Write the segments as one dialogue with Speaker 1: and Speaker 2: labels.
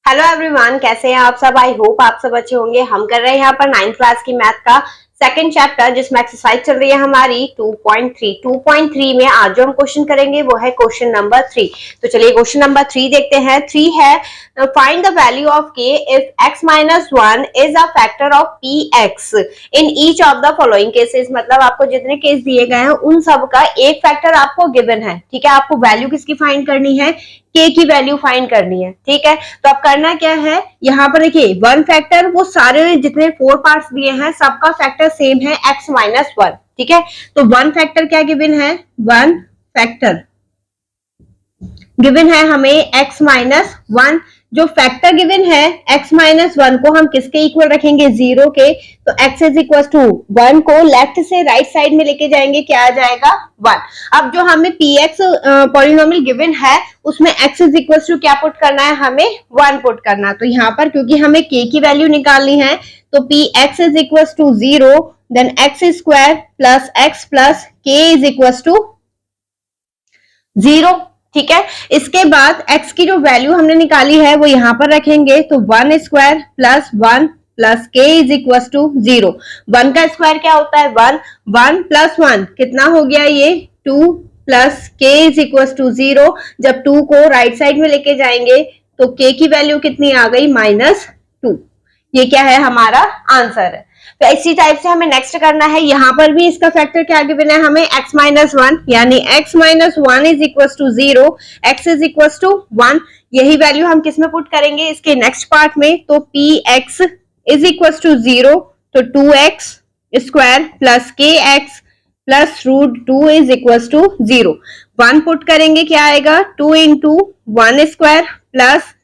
Speaker 1: Hello everyone, कैसे हैं आप सब। आई होप आप सब अच्छे होंगे। हम कर रहे हैं यहाँ पर 9th क्लास की मैथ का सेकंड चैप्टर, जिसमें एक्सरसाइज चल रही है हमारी 2.3 में आज जो हम क्वेश्चन करेंगे वो है क्वेश्चन नंबर 3। तो चलिए क्वेश्चन नंबर 3 देखते हैं। 3 है find the value of k if x minus 1 is a factor of px in each of the following cases. मतलब आपको जितने केस दिए गए हैं उन सब का एक फैक्टर आपको गिवन है, ठीक है। आपको वैल्यू किसकी फाइंड करनी है, k की वैल्यू फाइंड करनी है, ठीक है। तो अब करना क्या है, यहाँ पर देखिए वन फैक्टर, वो सारे जितने 4 पार्ट्स दिए हैं सबका फैक्टर सेम है x माइनस 1, ठीक है। तो वन फैक्टर क्या गिवन है, वन फैक्टर गिवन है हमें x माइनस 1। जो फैक्टर गिवन है x माइनस 1 को हम किसके इक्वल रखेंगे, 0 के। तो x इज इक्वल टू 1 को लेफ्ट से राइट साइड में लेके जाएंगे, क्या आ जाएगा 1। अब जो हमें px पॉलिनोमियल गिवन है उसमें x इज इक्वल टू क्या पुट करना है, हमें 1 पुट करना। तो यहाँ पर क्योंकि हमें k की वैल्यू निकालनी है तो px is equal to 0 then x square plus x plus k is equal to 0, ठीक है। इसके बाद x की जो वैल्यू हमने निकाली है वो यहां पर रखेंगे, तो 1 square plus 1 plus k is equal to 0। 1 का स्क्वायर क्या होता है 1, 1 प्लस 1 कितना हो गया ये 2 plus k is equal to 0। जब 2 को राइट साइड में लेके जाएंगे तो k की वैल्यू कितनी आ गई -2। ये क्या है, हमारा आंसर है। तो इसी टाइप से हमें नेक्स्ट करना है। यहाँ पर भी इसका फैक्टर क्या गिवन है हमें, x माइनस 1, यानी x minus 1 is equal to 0, x is equal to 1। यही वैल्यू हम किस में पुट करेंगे, इसके नेक्स्ट पार्ट में। तो px इज इक्वल टू 0, तो 2x स्क्वायर plus kx plus root 2 is equal to 0। 1 put करेंगे, क्या आएगा 2 into 1 square plus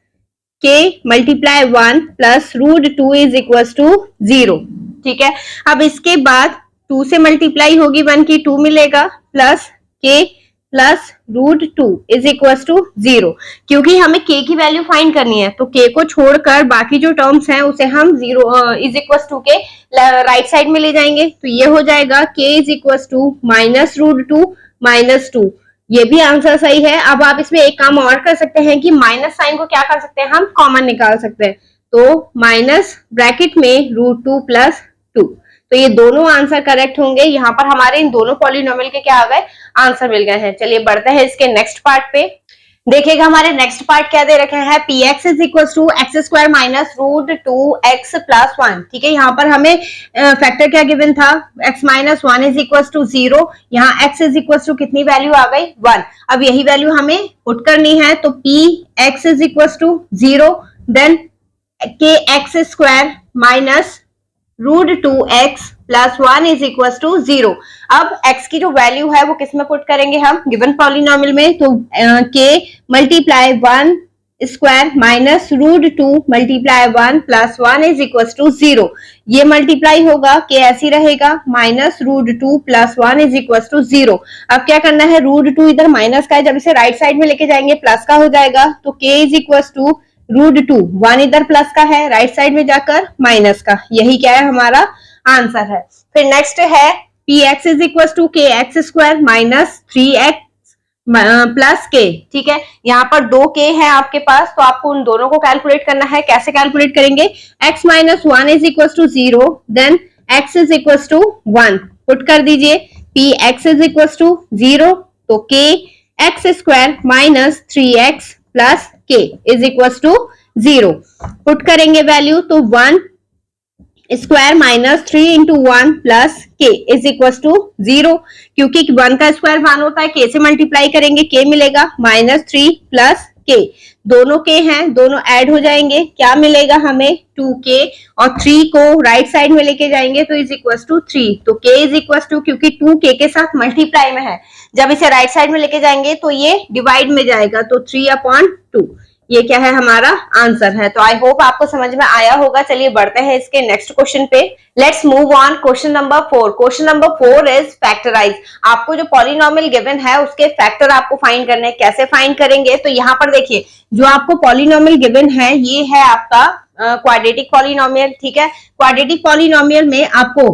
Speaker 1: k multiply 1 plus root 2 is equal to 0, ठीक है। अब इसके बाद 2 से मल्टीप्लाई होगी 1 की 2 मिलेगा plus k plus root 2 is equal to 0। क्योंकि हमें k की वैल्यू फाइंड करनी है तो k को छोड़कर बाकी जो टर्म्स हैं उसे हम 0 इज इक्वल टू के राइट साइड में ले जाएंगे। तो ये हो जाएगा k is equal to minus root 2 minus 2। ये भी आंसर सही है। अब आप इसमें एक काम और कर सकते हैं कि माइनस साइन को क्या कर सकते हैं, हम कॉमन निकाल सकते हैं। तो माइनस ब्रैकेट में रूट 2 प्लस 2। तो ये दोनों आंसर करेक्ट होंगे। यहाँ पर हमारे इन दोनों पॉलिनोमियल के क्या आ गए, आंसर मिल गए हैं। चलिए बढ़ते हैं इसके नेक्स्ट पार्ट पे। देखिएगा हमारे नेक्स्ट पार्ट क्या दे रखे हैं, px is equal to x square minus root 2x plus 1, ठीक है। यहाँ पर हमें फैक्टर क्या गिवन था, x minus 1 is equal to 0। यहाँ x इज इक्वल टू कितनी वैल्यू आ गई 1। अब यही वैल्यू हमें पुट करनी है, तो px is equal to 0 then kx square minus root 2x plus 1 is equal to 0। अब x की जो वैल्यू है वो किस में पुट करेंगे हम, गिवन पॉलिनोमियल में। तो k multiply 1 square minus root 2 multiply 1 plus 1 is equal to 0। ये मल्टीप्लाई होगा, k ऐसी रहेगा, minus root 2 plus 1 is equal to 0। अब क्या करना है, रूट 2 इधर माइनस का है, जब इसे राइट साइड में लेके जाएंगे प्लस का हो जाएगा। तो k is equal to root 2, 1 इधर प्लस का है, राइट साइड में जाकर माइनस का। यही क्या है, हमारा आंसर है। फिर नेक्स्ट है px इज इक्वल टू के x square minus 3x plus k, ठीक है। यहाँ पर 2k है आपके पास, तो आपको उन दोनों को कैलकुलेट करना है। कैसे कैलकुलेट करेंगे, x minus 1 is equal to 0 then x is equal to 1 put कर दीजिए। px इज इक्वल टू 0, तो k x square minus 3x plus k is equal to 0 put करेंगे वैल्यू। तो 1 square minus 3 into 1 plus k is equal to 0। क्योंकि 1 का square 1 होता है, k से मल्टीप्लाई करेंगे k मिलेगा माइनस 3 प्लस k। दोनों k हैं, दोनों ऐड हो जाएंगे, क्या मिलेगा हमें 2k, और 3 को राइट साइड में लेके जाएंगे तो इज इक्वल टू 3। तो k इज इक्वल टू, क्योंकि 2k के साथ मल्टीप्लाई में है, जब इसे राइट साइड में लेके जाएंगे तो ये डिवाइड में जाएगा, तो 3/2। ये क्या है, हमारा आंसर है। तो आई होप आपको समझ में आया होगा। चलिए बढ़ते हैं इसके नेक्स्ट क्वेश्चन पे। Let's move on question number 4। Question number 4 is factorise. आपको जो पॉलिनोमियल गिवन है उसके फैक्टर आपको फाइंड करने हैं। कैसे फाइंड करेंगे, तो यहाँ पर देखिए जो आपको पॉलिनोमियल गिवन है ये है आपका क्वाड्रेटिक पॉलिनोमियल, ठीक है। क्वाड्रेटिक पॉलिनोमियल में आपको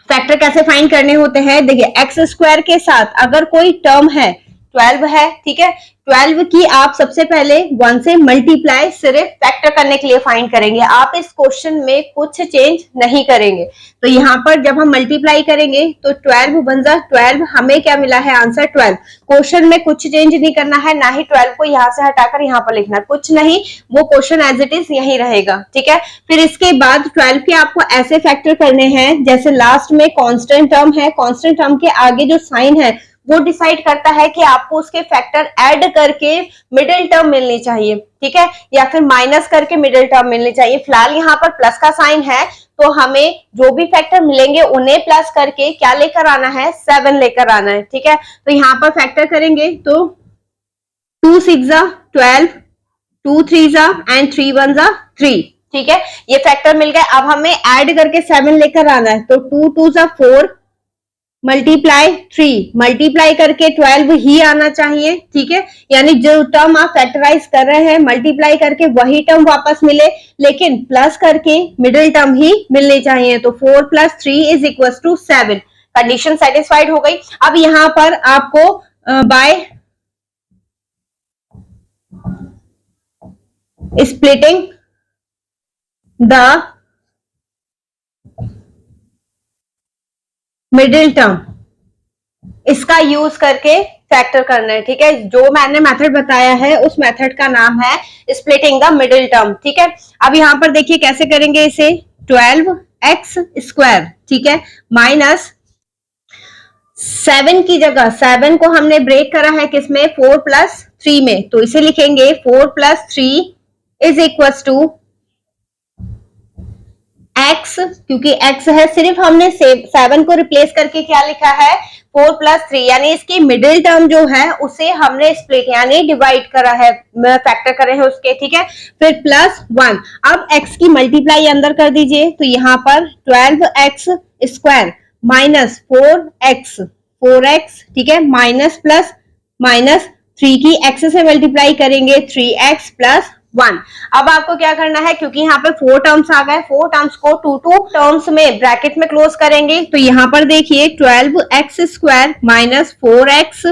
Speaker 1: फैक्टर कैसे फाइंड करने होते हैं, देखिए एक्स स्क्वायर के साथ अगर कोई टर्म है 12 है, ठीक है। 12 की आप सबसे पहले 1 से मल्टीप्लाई सिर्फ फैक्टर करने के लिए फाइंड करेंगे, आप इस क्वेश्चन में कुछ चेंज नहीं करेंगे। तो यहाँ पर जब हम मल्टीप्लाई करेंगे तो 12 बन जा 12, हमें क्या मिला है आंसर 12। क्वेश्चन में कुछ चेंज नहीं करना है, ना ही 12 को यहाँ से हटाकर यहाँ पर लिखना, कुछ नहीं, वो क्वेश्चन एज इट इज यही रहेगा, ठीक है। फिर इसके बाद 12 के आपको ऐसे फैक्टर करने हैं जैसे लास्ट में कांस्टेंट टर्म है, कांस्टेंट टर्म के आगे जो साइन है वो डिसाइड करता है कि आपको उसके फैक्टर ऐड करके मिडिल टर्म मिलनी चाहिए, ठीक है, या फिर माइनस करके मिडिल टर्म मिलनी चाहिए। फिलहाल यहाँ पर प्लस का साइन है तो हमें जो भी फैक्टर मिलेंगे उन्हें प्लस करके क्या लेकर आना है, 7 लेकर आना है, ठीक है। तो यहाँ पर फैक्टर करेंगे तो 2 6 12, 2 3 एंड 3 1 3, ठीक है, ये फैक्टर मिल गए। अब हमें ऐड करके 7 लेकर आना है तो 2 2 4 मल्टीप्लाई 3, मल्टीप्लाई करके 12 ही आना चाहिए, ठीक है, यानी जो टर्म आप फैक्टराइज कर रहे हैं मल्टीप्लाई करके वही टर्म वापस मिले, लेकिन प्लस करके मिडिल टर्म ही मिलनी चाहिए। तो 4 + 3 = 7, कंडीशन सेटिस्फाइड हो गई। अब यहां पर आपको by splitting the middle term इसका यूज करके फैक्टर करना है, ठीक है। जो मैंने मेथड बताया है उस मेथड का नाम है स्प्लिटिंग द मिडिल टर्म, ठीक है। अब यहां पर देखिए कैसे करेंगे इसे, 12x², ठीक है, माइनस 7 की जगह 7 को हमने ब्रेक करा है किसमें, 4 + 3 में, तो इसे लिखेंगे 4 + 3 = x, क्योंकि x है, सिर्फ हमने 7 को रिप्लेस करके क्या लिखा है 4 + 3, यानी इसकी मिडिल टर्म जो है उसे हमने स्प्लिट यानी डिवाइड करा है, फैक्टर करे हैं उसके, ठीक है। फिर +1, अब x की मल्टीप्लाई अंदर कर दीजिए तो यहाँ पर 12x² माइनस 4x, ठीक है, माइनस प्लस माइनस 3 की x से मल्टीप्लाई करेंगे 3x + 1। अब आपको क्या करना है, क्योंकि यहाँ पे 4 टर्म्स आ गए, 4 टर्म्स को 2 टर्म्स में ब्रैकेट में क्लोज करेंगे। तो यहाँ पर देखिए 12x² माइनस 4x,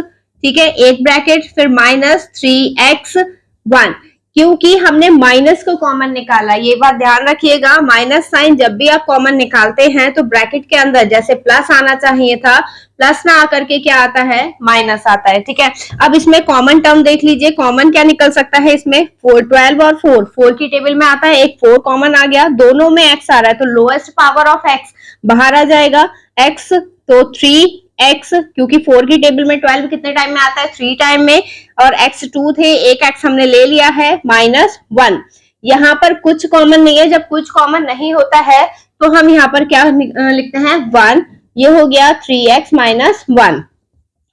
Speaker 1: ठीक है, एक ब्रैकेट, फिर माइनस 3x1, क्योंकि हमने माइनस को कॉमन निकाला, ये बात ध्यान रखिएगा। माइनस साइन जब भी आप कॉमन निकालते हैं तो ब्रैकेट के अंदर जैसे प्लस आना चाहिए था, प्लस ना आकर के क्या आता है, माइनस आता है, ठीक है। अब इसमें कॉमन टर्म देख लीजिए, कॉमन क्या निकल सकता है इसमें, 12 और 4 की टेबल में आता है, एक 4 कॉमन आ गया, दोनों में x आ रहा है तो लोएस्ट पावर ऑफ x बाहर आ जाएगा, x तो 3x, क्योंकि 4 की टेबल में 12 कितने टाइम में आता है, 3 टाइम में, और x 2 थे, एक x हमने ले लिया है, -1। यहाँ पर कुछ कॉमन नहीं है, जब कुछ कॉमन नहीं होता है तो हम यहाँ पर क्या लिखते हैं 1, ये हो गया 3x - 1।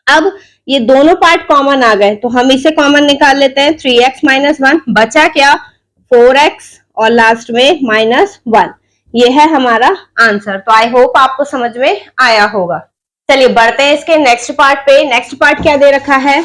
Speaker 1: अब ये दोनों पार्ट कॉमन आ गए तो हम इसे कॉमन निकाल लेते हैं, 3x - 1 बचा क्या 4x और लास्ट में -1, ये है हमारा आंसर। तो आई होप आपको समझ में आया होगा। चलिए बढ़ते हैं इसके नेक्स्ट पार्ट पे। नेक्स्ट पार्ट क्या दे रखा है,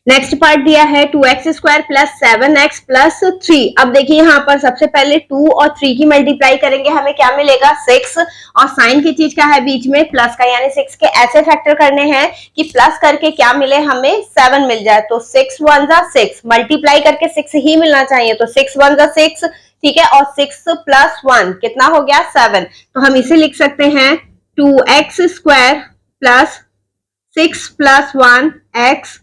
Speaker 1: नेक्स्ट पार्ट दिया है 2x² + 7x + 3। अब देखिए यहाँ पर सबसे पहले 2 और 3 की मल्टीप्लाई करेंगे, हमें क्या मिलेगा 6, और साइन की चीज क्या है बीच में, प्लस का, यानी 6 के ऐसे फैक्टर करने हैं कि प्लस करके क्या मिले हमें 7 मिल जाए। तो 6 1 6, मल्टीप्लाई करके 6 ही मिलना चाहिए, तो 6 1 6, ठीक है, और 6 + 1 कितना हो गया 7। तो हम इसे लिख सकते हैं 2x² + 6 + 1x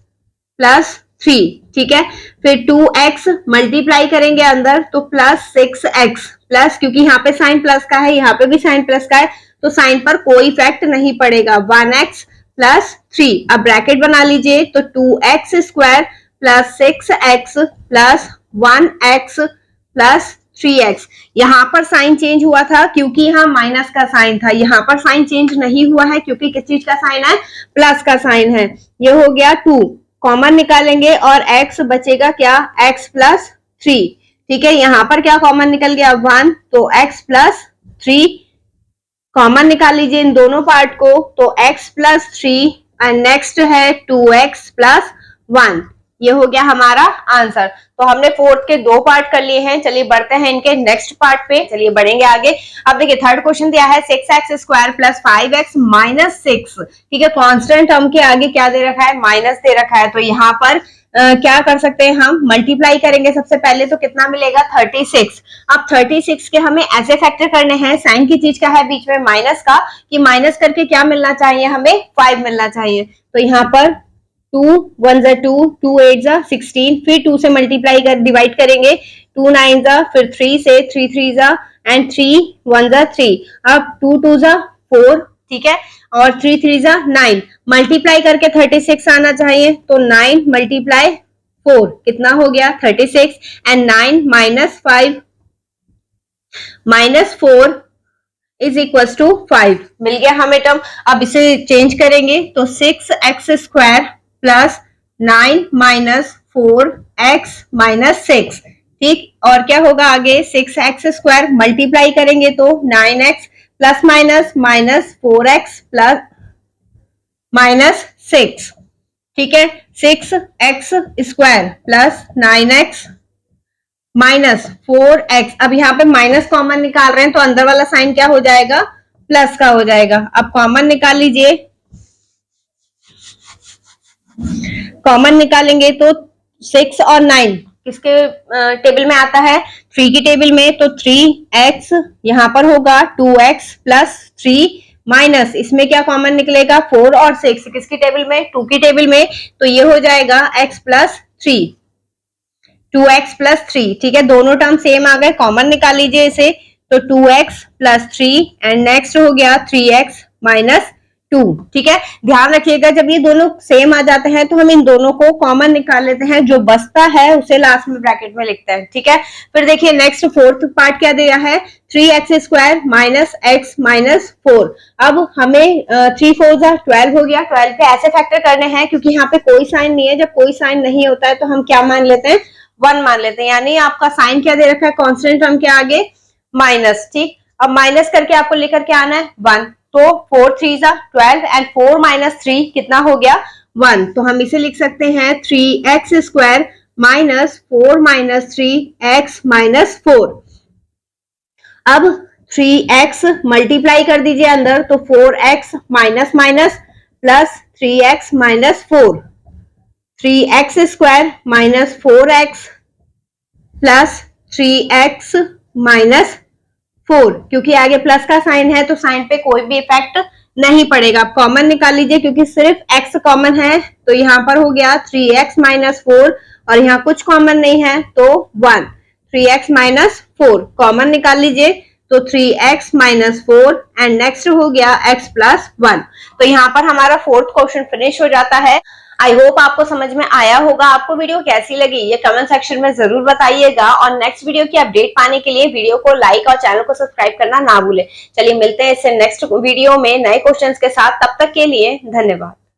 Speaker 1: + 3, ठीक है। फिर 2x मल्टीप्लाई करेंगे अंदर तो +6x, प्लस क्योंकि यहाँ पे साइन प्लस का है, यहाँ पे भी साइन प्लस का है, तो साइन पर कोई इफेक्ट नहीं पड़ेगा, 1x + 3। अब ब्रैकेट बना लीजिए तो 2x² + 6x + 1x + 3x। यहाँ पर साइन चेंज हुआ था क्योंकि यहाँ माइनस का साइन था, यहाँ पर साइन चेंज नहीं हुआ है क्योंकि किस चीज का साइन है, प्लस का साइन है। ये हो गया 2, कॉमन निकालेंगे और x बचेगा क्या, x + 3, ठीक है। यहाँ पर क्या कॉमन निकल गया 1, तो x + 3 कॉमन निकाल लीजिए इन दोनों पार्ट को, तो x + 3 एंड नेक्स्ट है 2x + 1, ये हो गया हमारा आंसर। तो हमने फोर्थ के 2 पार्ट कर लिए हैं। चलिए बढ़ते हैं इनके नेक्स्ट पार्ट पे, चलिए बढ़ेंगे आगे। अब देखिए थर्ड क्वेश्चन दिया है 6x² प्लस 5x माइनस 6, ठीक है। कांस्टेंट टर्म के आगे क्या दे रखा है, माइनस दे रखा है। तो यहाँ पर क्या कर सकते हैं, हम मल्टीप्लाई करेंगे सबसे पहले, तो कितना मिलेगा 36। अब 36 के हमें ऐसे फैक्टर करने हैं, साइन की चीज क्या है बीच में, माइनस का, कि माइनस करके क्या मिलना चाहिए, हमें 5 मिलना चाहिए। तो यहाँ पर 2 1 जा 2, 2 8 जा 16, फिर 2 से मल्टीप्लाई कर डिवाइड करेंगे, 2 9 जा, फिर 3 से, 3 3 जा एंड 3 1 जा 3, अब 2 2 जा 4, ठीक है, और 3 3 जा 9, मल्टीप्लाई करके 36 आना चाहिए। तो 9 मल्टीप्लाई 4 कितना हो गया 36, and 9 minus 5 minus 4 is equal to 5, मिल गया हमें टर्म। अब इसे चेंज करेंगे तो 6x² plus 9 minus 4x minus 6, ठीक, और क्या होगा आगे 6x² मल्टीप्लाई करेंगे तो 9x plus minus minus 4x plus minus 6, ठीक है, 6x² plus 9x minus 4x। अब यहाँ पे माइनस कॉमन निकाल रहे हैं तो अंदर वाला साइन क्या हो जाएगा, प्लस का हो जाएगा। अब कॉमन निकाल लीजिए, कॉमन निकालेंगे तो 6 और 9 किसके टेबल में आता है, 3 की टेबल में। तो 3x यहाँ पर होगा 2x प्लस 3 माइनस, इसमें क्या कॉमन निकलेगा 4 और 6 किसकी टेबल में, 2 की टेबल में। तो ये हो जाएगा x प्लस 3, 2x प्लस 3, ठीक है, दोनों टर्म सेम आ गए, कॉमन निकाल लीजिए इसे। तो 2x प्लस 3 एंड नेक्स्ट हो गया 3x माइनस 2, ठीक है। ध्यान रखिएगा जब ये दोनों सेम आ जाते हैं तो हम इन दोनों को कॉमन निकाल लेते हैं, जो बचता है उसे लास्ट में ब्रैकेट में लिखते हैं, ठीक है। फिर देखिए नेक्स्ट फोर्थ पार्ट क्या दिया है, 3x² माइनस x माइनस 4। अब हमें 3 4 जा 12 हो गया, 12 पे ऐसे फैक्टर करने हैं क्योंकि यहाँ पे कोई साइन नहीं है। जब कोई साइन नहीं होता है तो हम क्या मान लेते हैं, 1 मान लेते हैं, यानी आपका साइन क्या दे रखा है कांस्टेंट टर्म के आगे, माइनस, ठीक। अब माइनस करके आपको लेकर के आना है 1, तो 4 3 जा 12 एंड 4 माइनस 3 कितना हो गया 1। तो हम इसे लिख सकते हैं 3x² minus 4 minus 3x minus 4। अब 3x मल्टीप्लाई कर दीजिए अंदर, तो 4x minus minus plus 3x minus 4, 3x² minus 4x plus 3x minus 4, क्योंकि आगे प्लस का साइन है तो साइन पे कोई भी इफेक्ट नहीं पड़ेगा। आप कॉमन निकाल लीजिए क्योंकि सिर्फ x कॉमन है, तो यहाँ पर हो गया 3x माइनस 4 और यहाँ कुछ कॉमन नहीं है तो 1, 3x माइनस 4 कॉमन निकाल लीजिए तो 3x माइनस 4 एंड नेक्स्ट हो गया x प्लस 1। तो यहाँ पर हमारा फोर्थ क्वेश्चन फिनिश हो जाता है। आई होप आपको समझ में आया होगा। आपको वीडियो कैसी लगी ये कमेंट सेक्शन में जरूर बताइएगा, और नेक्स्ट वीडियो की अपडेट पाने के लिए वीडियो को लाइक और चैनल को सब्सक्राइब करना ना भूलें। चलिए मिलते हैं इससे नेक्स्ट वीडियो में नए क्वेश्चंस के साथ, तब तक के लिए धन्यवाद।